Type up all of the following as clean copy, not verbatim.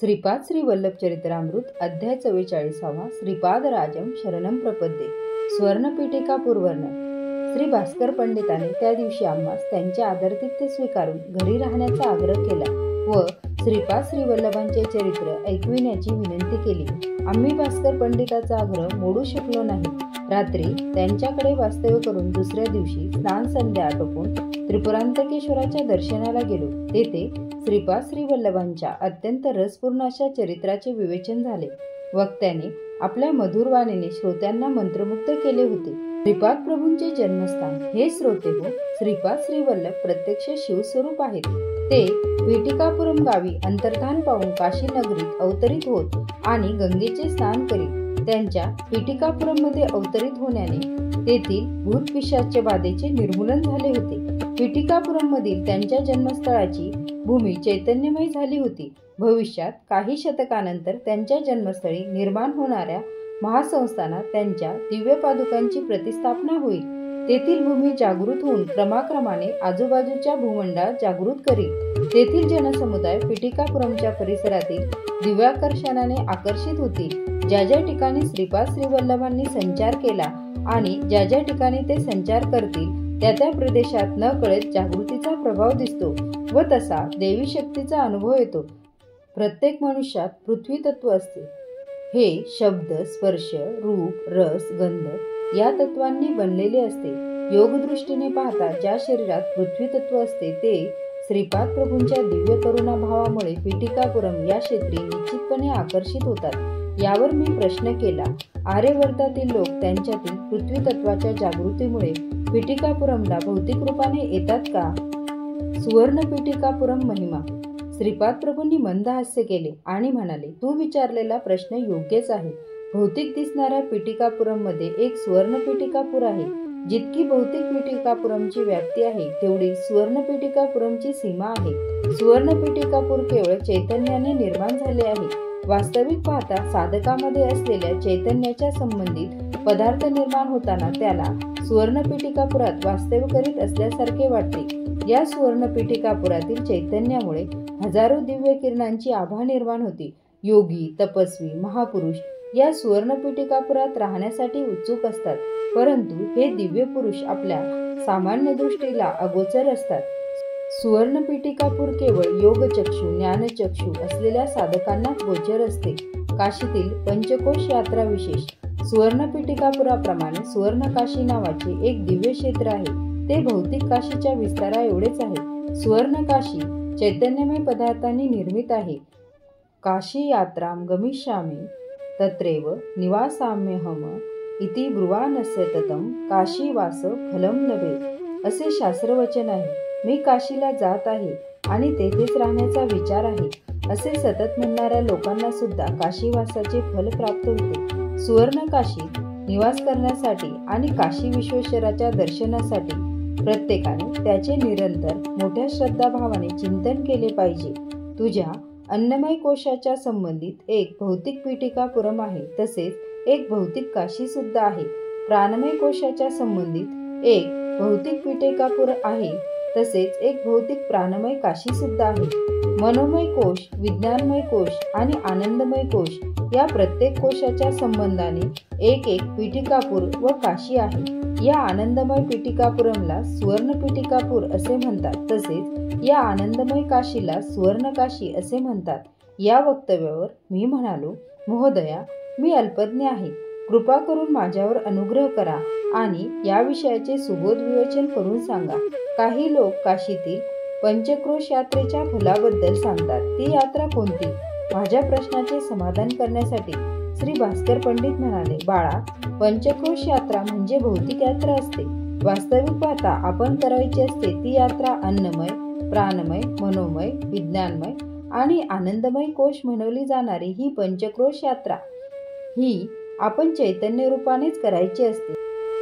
श्रीपाद श्री वल्लभ चरित्रामृत अध्याय 44 श्रीपाद राजम शरणम प्रपद्ये स्वर्णपीठिका पूर्वर्ण। श्री भास्कर पंडिताने त्या दिवशी आम्हास त्यांचे आदरातिथ्य स्वीकारून घरी राहण्याचा आग्रह केला व श्रीपाद श्री वल्लभांचे चरित्र ऐकविण्याची विनंती केली। आम्ही भास्कर पंडिताचा आग्रह मोडू शकलो नाही। रात्री त्यांच्याकडे वास्तव्य करून दुसऱ्या दिवशी स्नान संध्या आटोपून त्रिपुरांतकेश्वराच्या दर्शनाला गेलो। तेथे श्रीपाद श्री वल्लभांच्या अत्यंत रसपूर्ण अशा चरित्राचे विवेचन झाले। वक्त्याने आपल्या मधुर वाणीने श्रोत्यांना मंत्रमुग्ध केले होते। श्रीपाद प्रभूंचे जन्मस्थान हे श्रोते हो, श्रीपाद श्री वल्लभ प्रत्यक्ष शिवस्वरूप आहेत। ते पीठिकापुरम गावी अंतर्धान पावून काशी नगरीत अवतरित होत आणि गंगेचे स्नान करीत त्यांच्या पीठिकापुरम मध्ये अवतरित होण्याने तेथील भूत पिशाच्य बाधेचे निर्मूलन झाले होते। पीठिकापुरम मधील त्यांच्या जन्मस्थळाची भूमी चैतन्यमय झाली होती। भविष्यात काही शतकानंतर त्यांच्या जन्मस्थळी निर्माण होणाऱ्या महासंस्थानात त्यांच्या दिव्य पादुकांची प्रतिस्थापना होईल। तेथील भूमी जागृत होऊन क्रमाक्रमाने आजूबाजूच्या भूमंडळात जागृत करील। तेथील जनसमुदाय पीठिकापुरमच्या परिसरातील दिव्याकर्षणाने आकर्षित होतील। ज्या ज्या ठिकाणी श्रीपाद श्री वल्लभांनी संचार केला आणि ज्या ज्या ठिकाणी ते संचार करतील त्या त्या प्रदेशात न कळत जागृतीचा प्रभाव दिसतो व तसा देवी शक्तीचा अनुभव येतो। प्रत्येक मनुष्यात पृथ्वी तत्व असते। हे शब्द, स्पर्श, रूप, रस, गंध या तत्वांनी बनलेले असते। योगदृष्टीने पाहता ज्या शरीरात पृथ्वी तत्व असते ते श्रीपाद प्रभूंच्या दिव्य करुणा भावामुळे पीठिकापुरम या क्षेत्री निश्चितपणे आकर्षित होतात। यावर मी प्रश्न केला, आर्यवर्तातील लोक त्यांच्यातील पृथ्वी तत्वाच्या जागृतीमुळे पीठिकापुरमला भौतिक रूपाने येतात का? सुवर्ण पीठिकापुरम महिमा। श्रीपाद प्रभूंनी मंद हास्य केले आणि म्हणाले, तू विचारलेला प्रश्न योग्यच आहे। भौतिक दिसणाऱ्या पीठिकापुरम मध्ये एक सुवर्ण पीठिकापूर आहे। जितकी भौतिक पीठिकापुरमची व्याप्ती आहे तेवढी सुवर्ण पीठिकापुरमची सीमा आहे। सुवर्ण पीठिकापूर केवळ चैतन्याने निर्माण झाले आहे। वास्तविक पाहता साधकामध्ये असलेल्या चैतन्याच्या संबंधित पदार्थ निर्माण होताना त्याला सुवर्ण पीठिकापुरात वास्तव्य करीत असल्यासारखे वाटते। या सुवर्ण पीठिकापुरातील चैतन्यामुळे हजारो दिव्य किरणांची आभा निर्माण होती। योगी, तपस्वी, महापुरुष या सुवर्ण पीठिकापुरात राहण्यासाठी उत्सुक असतात, परंतु हे दिव्य पुरुष आपल्या सामान्य दृष्टीला अगोचर असतात। सुवर्ण पीठिकापूर केवळ योगचक्षु, ज्ञानचक्षु असलेल्या साधकांना गोचर असते। काशीतील पंचकोश यात्रा विशेष। सुवर्ण पीठिकापुराप्रमाणे सुवर्ण काशी नावाचे एक दिव्य क्षेत्र आहे। ते भौतिक काशीच्या विस्तारा एवढेच आहे। सुवर्ण काशी चैतन्यमय पदार्थांनी निर्मित आहे। काशी यात्राम गमिष्यामि तत्रैव निवासाम्यहम इति ब्रुवानस्य ततं काशीवास फलम लभेत असे शास्त्रवचन आहे। मी काशीला जात आहे आणि तेथेच राहण्याचा विचार आहे असे सतत म्हणणाऱ्या लोकांना सुद्धा काशीवासाचे फल प्राप्त होते। सुवर्ण काशीत निवास करण्यासाठी आणि काशी विश्वेश्वराच्या दर्शनासाठी प्रत्येकाने त्याचे निरंतर मोठ्या श्रद्धाभावाने चिंतन केले पाहिजे। तुझ्या अन्नमय कोशाच्या संबंधित एक भौतिक पीठिकापुरम आहे, तसेच एक भौतिक काशी सुद्धा आहे। प्राणमय कोशाच्या संबंधित एक भौतिक पीठिकापूर आहे, तसेच एक भौतिक प्राणमय काशी सुद्धा आहे। मनोमय कोश, विज्ञानमय कोश आणि आनंदमय कोश या प्रत्येक कोशाच्या संबंधाने एक एक पीठिकापूर व काशी आहे। या आनंदमय पीठिकापुरमला सुवर्ण पीठिकापूर असे म्हणतात, तसेच या आनंदमय काशीला सुवर्ण काशी असे म्हणतात। या वक्तव्यावर मी म्हणालो, महोदया, मी अल्पज्ञ आहे। कृपा करून माझ्यावर अनुग्रह करा आणि या विषयाचे सुबोध विवेचन करून सांगा। काही लोक काशीतील पंचक्रोश यात्रेच्या फलाबद्दल सांगतात। ती यात्रा कोणती? माझ्या प्रश्नाचे समाधान करण्यासाठी श्री भास्कर पंडित म्हणाले, बाळा, पंचक्रोश यात्रा म्हणजे भौतिक यात्रा असते। वास्तविक पाहता आपण करायची असते ती यात्रा अन्नमय, प्राणमय, मनोमय, विज्ञानमय आणि आनंदमय कोश म्हणवली जाणारी ही पंचक्रोश यात्रा ही आपण चैतन्य रूपानेच करायची असते।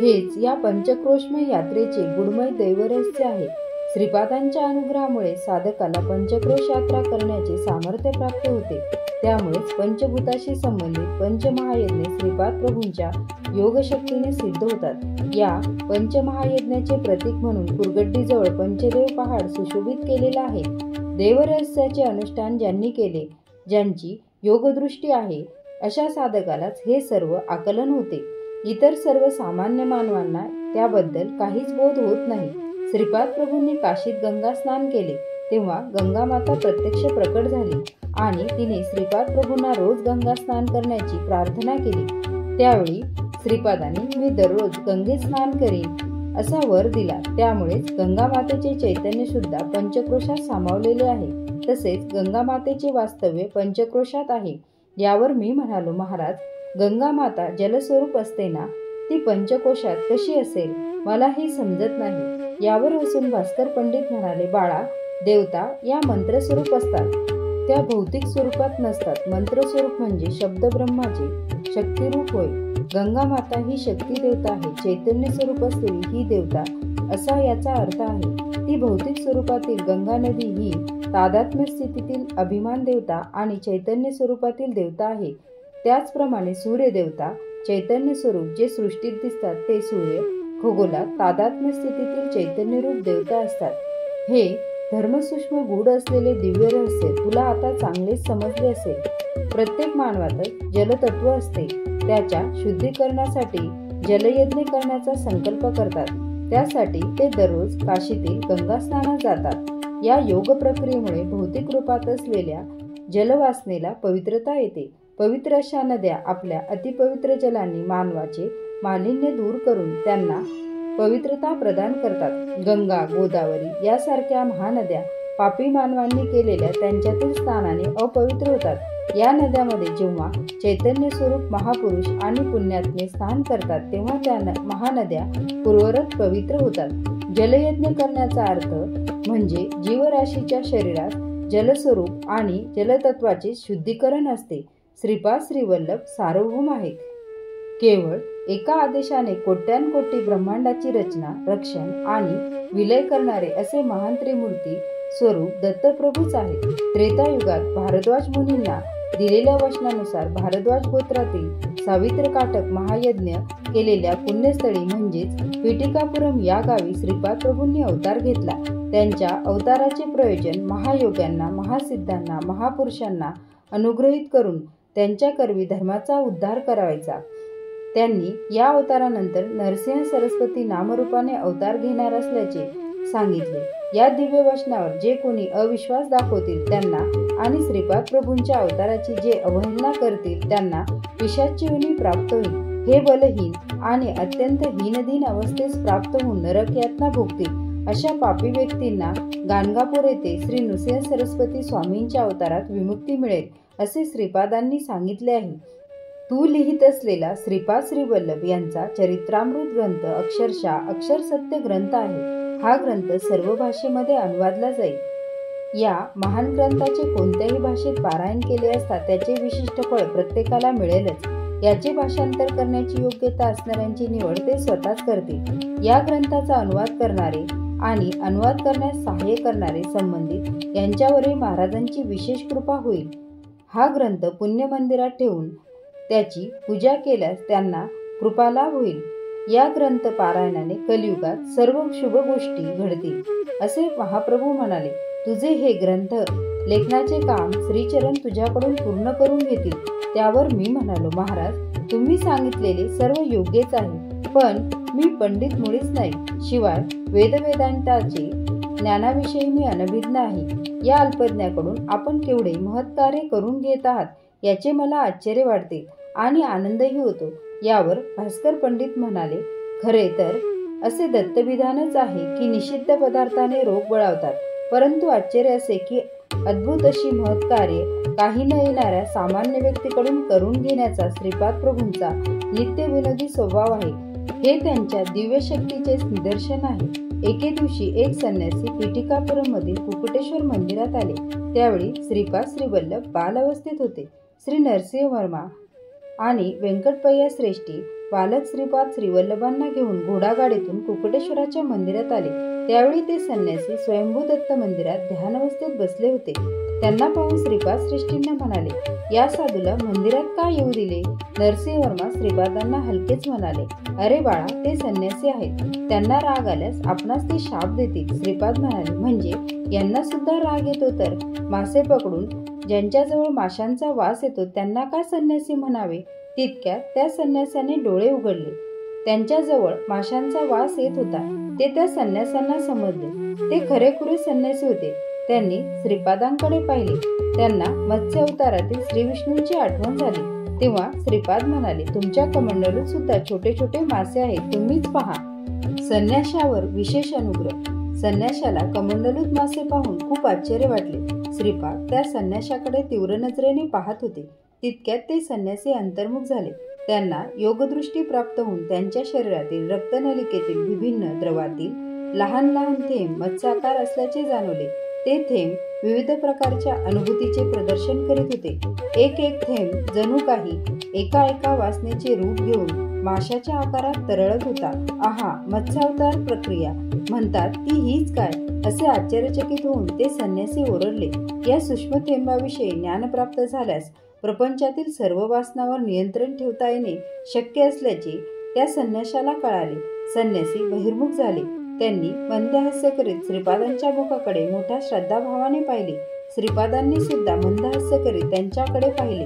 हेच या पंचक्रोशमय यात्रेचे गुडमय दैवरहस्य आहे। श्रीपादांच्या अनुग्रहामुळे साधकाला पंचक्रोश यात्रा करण्याचे सामर्थ्य प्राप्त होते। त्यामुळेच पंचभूताशी संबंधित पंचमहायज्ञ श्रीपाद प्रभूंच्या योगशक्तीने सिद्ध होतात। या पंचमहायज्ञाचे प्रतीक म्हणून कुरगड्डीजवळ पंचदेव पहाड सुशोभित केलेला आहे। देवरहस्याचे अनुष्ठान ज्यांनी केले ज्यांची योगदृष्टी आहे अशा साधकालाच हे सर्व आकलन होते. इतर सर्व सामान्य मानवांना त्याबद्दल काहीच बोध होत नाही. श्रीपाद प्रभूंनी काशीत गंगा स्नान केले तेव्हा गंगा माता प्रत्यक्ष प्रकट झाली आणि तिने श्रीपाद प्रभूंना रोज गंगा स्नान करण्याची प्रार्थना केली. त्यावेळी श्रीपादांनी मी दररोज गंगेत स्नान करीन असा वर दिला. त्यामुळेच गंगा मातेचे चैतन्य सुद्धा पंचक्रोशात सामावलेले आहे. तसेच गंगा मातेचे वास्तव्य पंचक्रोशात आहे. यावर मी म्हणालो, महाराज, गंगा माता जलस्वरूप असते ना, ती पंचकोशात कशी असेल? मला हे समजत नाही. यावर हसून भास्कर पंडित म्हणाले, बाळा, देवता या मंत्रस्वरूप असतात, त्या भौतिक स्वरूपात नसतात. मंत्रस्वरूप म्हणजे शब्द ब्रह्माचे शक्तिरूप होय. गंगा माता ही शक्ती देवता आहे, चैतन्य स्वरूप असलेली ही देवता असा याचा अर्थ आहे. ती भौतिक स्वरूपातील गंगा नदी ही तादात्म्य स्थितीतील अभिमान देवता आणि चैतन्य स्वरूपातील देवता आहे. त्याचप्रमाणे सूर्य देवता चैतन्य स्वरूप जे सृष्टीत दिसतात ते सूर्य खगोलात तादात्म्य स्थितीतील चैतन्यरूप देवता असतात. हे धर्मसूक्ष्म गूढ असलेले दिव्य रहस्य तुला आता चांगलेच समजले असेल. प्रत्येक मानवातच जलतत्व असते. त्याच्या शुद्धीकरणासाठी जलयज्ञ करण्याचा संकल्प करतात. त्यासाठी ते दररोज काशीतील गंगा स्नानात जातात. या योग प्रक्रियेमुळे भौतिक रूपात असलेल्या जलवासनेला पवित्रता येते. पवित्र अशा नद्या आपल्या अतिपवित्र जलांनी मानवाचे मालिन्य दूर करून त्यांना पवित्रता प्रदान करतात. गंगा, गोदावरी यासारख्या महानद्या पापी मानवांनी केलेल्या त्यांच्यातील स्नानाने अपवित्र होतात. या नद्यामध्ये जेव्हा चैतन्य स्वरूप महापुरुष आणि पुण्यात्मे स्नान करतात तेव्हा त्या महानद्या पूर्ववत पवित्र होतात. जलयज्ञ करण्याचा अर्थ म्हणजे जीवराशीच्या शरीरात जलस्वरूप आणि जलतत्वाचे शुद्धीकरण असते. श्रीपाद श्रीवल्लभ सार्वभौम आहेत. केवळ एका आदेशाने कोट्यानकोटी ब्रह्मांडाची रचना, रक्षण आणि विलय करणारे असे महान त्रिमूर्ती स्वरूप दत्तप्रभूच आहेत. त्रेतायुगात भारद्वाज मुनींना दिलेल्या वचनानुसार भारद्वाज गोत्रातील सावित्र काटक महायज्ञ केलेल्या पुण्यस्थळी म्हणजेच पिटिकापुरम या गावी श्रीपाद प्रभूंनी अवतार घेतला. त्यांच्या अवताराचे प्रयोजन महायोग्यांना, महासिद्धांना, महापुरुषांना अनुग्रहित करून त्यांच्याकरवी धर्माचा उद्धार करायचा. त्यांनी या अवतारानंतर नरसिंह सरस्वती नामरूपाने अवतार घेणार असल्याचे सांगितले. या दिव्य वचनावर जे कोणी अविश्वास दाखवतील त्यांना आणि श्रीपाद प्रभूंच्या अवताराची जे अवहेलना करतील त्यांना पिशाच्य योनी प्राप्त होईल. हे बलहीन आणि अत्यंत हीनदीन अवस्थेस प्राप्त होऊन नरक यातना भोगतील. अशा पापी व्यक्तींना गाणगापूर येथे श्री नृसिंह सरस्वती स्वामींच्या अवतारात विमुक्ती मिळेल असे श्रीपादांनी सांगितले आहे. तू लिहित असलेला श्रीपाद श्रीवल्लभ यांचा चरित्रामृत ग्रंथ अक्षरशः अक्षरसत्य ग्रंथ आहे. हा ग्रंथ सर्व भाषेमध्ये अनुवादला जाईल. या महान ग्रंथाचे कोणत्याही भाषेत पारायण केले असता त्याचे विशिष्ट फळ प्रत्येकाला मिळेलच. याचे भाषांतर करण्याची योग्यता असणाऱ्यांची निवड ते स्वतःच करतील. या ग्रंथाचा अनुवाद करणारे आणि अनुवाद करण्यास सहाय्य करणारे संबंधित यांच्यावरही महाराजांची विशेष कृपा होईल. हा ग्रंथ पुण्य मंदिरात ठेवून त्याची पूजा केल्यास त्यांना कृपालाभ होईल. या ग्रंथ पारायणाने कलियुगात सर्व शुभ गोष्टी घडतील असे महाप्रभू म्हणाले. तुझे हे ग्रंथ लेखनाचे काम श्रीचरण तुझ्याकडून पूर्ण करून घेतील. त्यावर मी म्हणालो, महाराज, तुम्ही सांगितलेले सर्व योग्यच आहे, पण मी पंडित मुळीच नाही. शिवाय वेदवेदांताचे ज्ञानाविषयी मी अनभिज्ञ आहे. या अल्पज्ञाकडून आपण केवढे महत्कार्य करून घेत आहात याचे मला आश्चर्य वाटते आणि आनंदही होतो. यावर भास्कर पंडित म्हणाले, खरे तर असे दत्तविधानच आहे की निषिद्ध पदार्थाने रोग बळावतात, परंतु आश्चर्य असे की अद्भुत अशी महत्कार्य काही न येणाऱ्या सामान्य व्यक्तीकडून करून घेण्याचा श्रीपाद प्रभूंचा नित्य विनोदी स्वभाव आहे. हे त्यांच्या दिव्य शक्तीचेच निदर्शन आहे. एके दिवशी एक संन्यासी पिटिकापुरम मधील कुकुटेश्वर मंदिरात आले. त्यावेळी श्रीपाद श्रीवल्लभ बालावस्थेत होते. श्री नरसिंह वर्मा आणि व्यंकटपय्या श्रेष्ठी बालक श्रीपाद श्रीवल्लभांना घेऊन घोडागाडीतून कुकुटेश्वराच्या मंदिरात आले. त्यावेळी ते संन्यासी स्वयंभू दत्त मंदिरात ध्यानावस्थेत बसले होते. त्यांना पाहून श्रीपाद श्रेष्ठींना म्हणाले, या साधूला मंदिरात का येऊ दिले? नरसिंह वर्मा श्रीपादांना हलकेच म्हणाले, अरे बाळा, ते संन्यासी आहेत, त्यांना राग आल्यास आपणास ते शाप देतील. श्रीपाद म्हणाले, म्हणजे यांना सुद्धा राग येतो तर मासे पकडून ज्यांच्याजवळ माशांचा वास येतो त्यांना का संन्यासी म्हणावे? तितक्यात त्या संन्यासाने डोळे उघडले. त्यांच्याजवळ माशांचा वास येत होता ते त्या संन्यासांना समजले. ते खरेखुरे संन्यासी होते. त्यांनी श्रीपादांकडे पाहिले. त्यांना मत्स्य अवतारातील श्री विष्णूंची आठवण झाली. तेव्हा श्रीपाद म्हणाले, तुमच्या कमंडलूत सुद्धा छोटे छोटे मासे आहेत, तुम्हीच पहा. संन्याशावर विशेष अनुग्रह. संन्याशाला कमंडलूत मासे पाहून खूप आश्चर्य वाटले. श्रीपाद त्या संन्याशाकडे तीव्र नजरेने पाहत होते. तितक्यात ते संन्यासी अंतर्मुख झाले. त्यांना योगदृष्टी प्राप्त होऊन त्यांच्या शरीरातील रक्तनलिकेतील विभिन्न द्रवातील लहान लहान थेंब मत्स्याकार असल्याचे जाणवले. ते थेंब विविध प्रकारच्या अनुभूतीचे प्रदर्शन करीत होते. एक एक थेंब जणू काही एका एका वासनेचे रूप घेऊन माशाच्या आकारात तरळत होता. आहा, मत्स्यावतार प्रक्रिया म्हणतात ती हीच काय? असे आश्चर्यचकित होऊन ते संन्यासी ओरडले. या सूक्ष्म थेंबाविषयी ज्ञान प्राप्त झाल्यास प्रपंचातील सर्व वासनावर नियंत्रण ठेवता येणे शक्य असल्याचे त्या संन्याशाला कळाले. संन्यासी बहिर्मुख झाले. त्यांनी मंदहास्य करीत श्रीपादांच्या मुखाकडे मोठ्या श्रद्धाभावाने पाहिले. श्रीपादांनी सुद्धा मंदहास्य करीत त्यांच्याकडे पाहिले.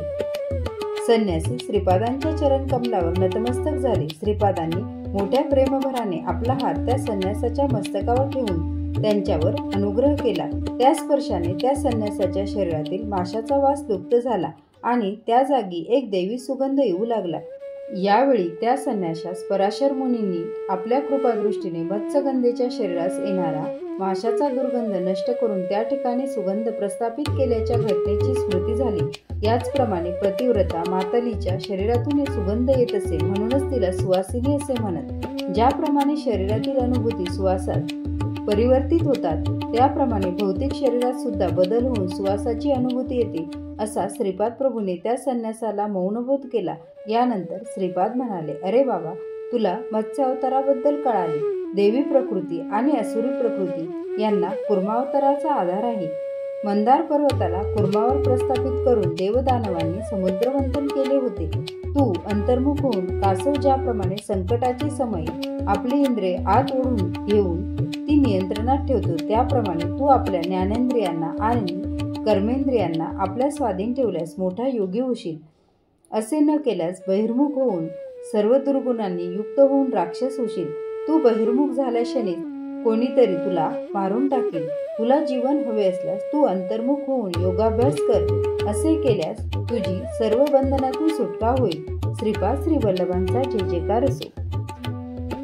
संन्यासी श्रीपादांच्या चरण कमलावर नतमस्तक झाले. श्रीपादांनी मोठ्या प्रेमभराने आपला हात त्या संन्यासाच्या मस्तकावर ठेवून त्यांच्यावर अनुग्रह केला. त्या स्पर्शाने त्या संन्यासाच्या शरीरातील माशाचा वास लुप्त झाला आणि त्या जागी एक दैवी सुगंध येऊ लागला. यावेळी त्या संन्याशास पराशर मुनींनी आपल्या कृपादृष्टीने मत्स्यगंधेच्या शरीरास येणारा माशाचा दुर्गंध नष्ट करून त्या ठिकाणी सुगंध प्रस्थापित केल्याच्या घटनेची स्मृती झाली. याचप्रमाणे पतिव्रता मातलीच्या शरीरातून हे सुगंध येत असे, म्हणूनच तिला सुवासिनी असे म्हणत. ज्याप्रमाणे शरीरातील अनुभूती सुवासात परिवर्तित होतात त्याप्रमाणे भौतिक शरीरात सुद्धा बदल होऊन सुवासाची अनुभूती येते, असा श्रीपाद प्रभूने त्या संन्यासाला मौनबोध केला. यानंतर श्रीपाद म्हणाले, अरे बाबा, तुला मत्स्य अवताराबद्दल कळाले. देवी प्रकृती आणि असुरी प्रकृती यांना कुर्मावताराचा आधार आहे. मंदार पर्वताला कुर्मावर प्रस्थापित करून देवदानवांनी समुद्रमंथन केले होते. तू अंतर्मुख होऊन कासव ज्याप्रमाणे संकटाचे समय आपली इंद्रिये आत ओढून घेऊन ती नियंत्रणात ठेवतो, त्याप्रमाणे तू आपल्या ज्ञानेंद्रियांना आणि कर्मेंद्रियांना आपल्या स्वाधीन ठेवल्यास मोठा योगी होशील. असे न केल्यास बहिर्मुख होऊन सर्व दुर्गुणांनी युक्त होऊन राक्षस होशील. तू बहिर्मुख झाल्याक्षणी कोणीतरी तुला मारून टाकेल. तुला जीवन हवे असल्यास तू अंतर्मुख होऊन योगाभ्यास कर. असे केल्यास तुझी सर्व बंधनातून सुटका होईल. श्रीपाद श्री वल्लभांचा जय जयकार असो.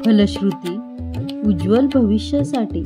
फलश्रुती उज्ज्वल भविष्यासाठी